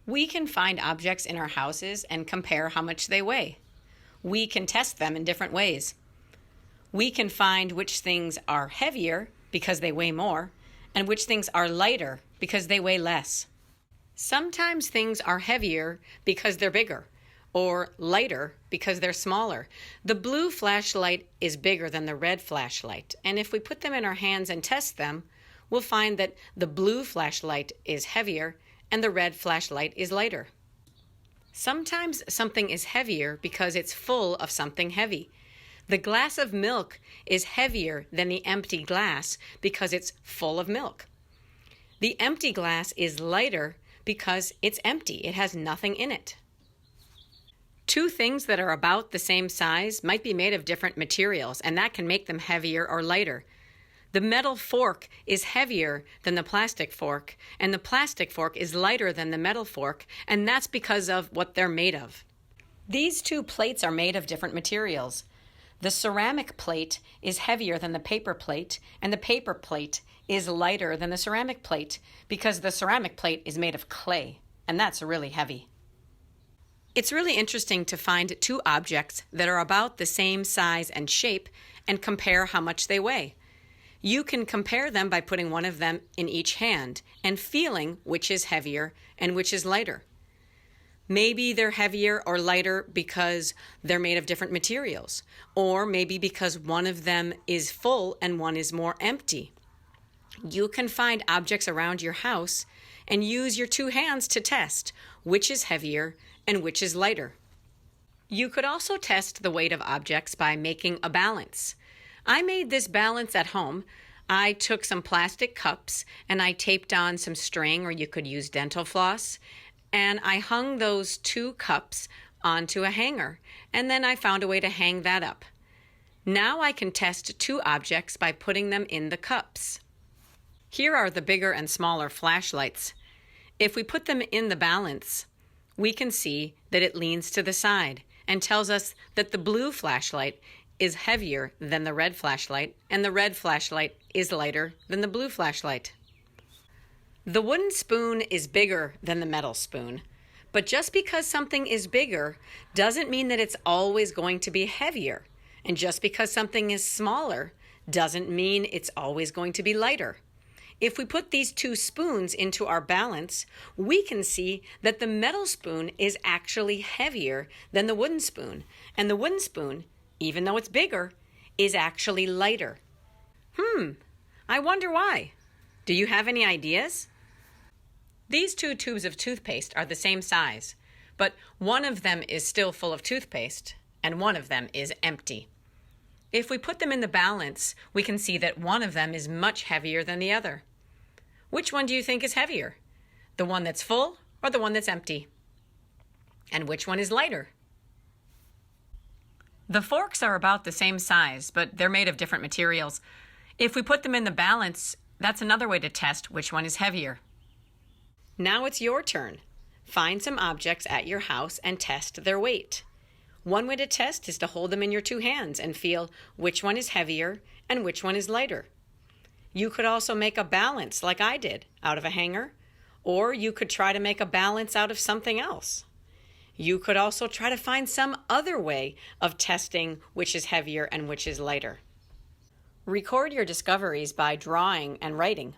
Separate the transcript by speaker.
Speaker 1: We can find objects in our houses and compare how much they weigh. We can test them in different ways. We can find which things are heavier because they weigh more, and which things are lighter because they weigh less. Sometimes things are heavier because they're bigger, or lighter because they're smaller. The blue flashlight is bigger than the red flashlight, and if we put them in our hands and test them, we'll find that the blue flashlight is heavier and the red flashlight is lighter. Sometimes something is heavier because it's full of something heavy. The glass of milk is heavier than the empty glass because it's full of milk. The empty glass is lighter because it's empty. It has nothing in it. Two things that are about the same size might be made of different materials, and that can make them heavier or lighter. The metal fork is heavier than the plastic fork, and the plastic fork is lighter than the metal fork, and that's because of what they're made of. These two plates are made of different materials. The ceramic plate is heavier than the paper plate, and the paper plate is lighter than the ceramic plate because the ceramic plate is made of clay, and that's really heavy. It's really interesting to find two objects that are about the same size and shape and compare how much they weigh. You can compare them by putting one of them in each hand and feeling which is heavier and which is lighter. Maybe they're heavier or lighter because they're made of different materials, or maybe because one of them is full and one is more empty. You can find objects around your house and use your two hands to test which is heavier and which is lighter. You could also test the weight of objects by making a balance. I made this balance at home. I took some plastic cups and I taped on some string, or you could use dental floss, and I hung those two cups onto a hanger, and then I found a way to hang that up. Now I can test two objects by putting them in the cups. Here are the bigger and smaller flashlights. If we put them in the balance, we can see that it leans to the side and tells us that the blue flashlight is heavier than the red flashlight, and the red flashlight is lighter than the blue flashlight. The wooden spoon is bigger than the metal spoon, but just because something is bigger doesn't mean that it's always going to be heavier, and just because something is smaller doesn't mean it's always going to be lighter. If we put these two spoons into our balance, we can see that the metal spoon is actually heavier than the wooden spoon, and the wooden spoon, even though it's bigger, is actually lighter. I wonder why. Do you have any ideas? These two tubes of toothpaste are the same size, but one of them is still full of toothpaste and one of them is empty. If we put them in the balance, we can see that one of them is much heavier than the other. Which one do you think is heavier? The one that's full or the one that's empty? And which one is lighter? The forks are about the same size, but they're made of different materials. If we put them in the balance, that's another way to test which one is heavier. Now it's your turn. Find some objects at your house and test their weight. One way to test is to hold them in your two hands and feel which one is heavier and which one is lighter. You could also make a balance like I did out of a hanger, or you could try to make a balance out of something else. You could also try to find some other way of testing which is heavier and which is lighter. Record your discoveries by drawing and writing.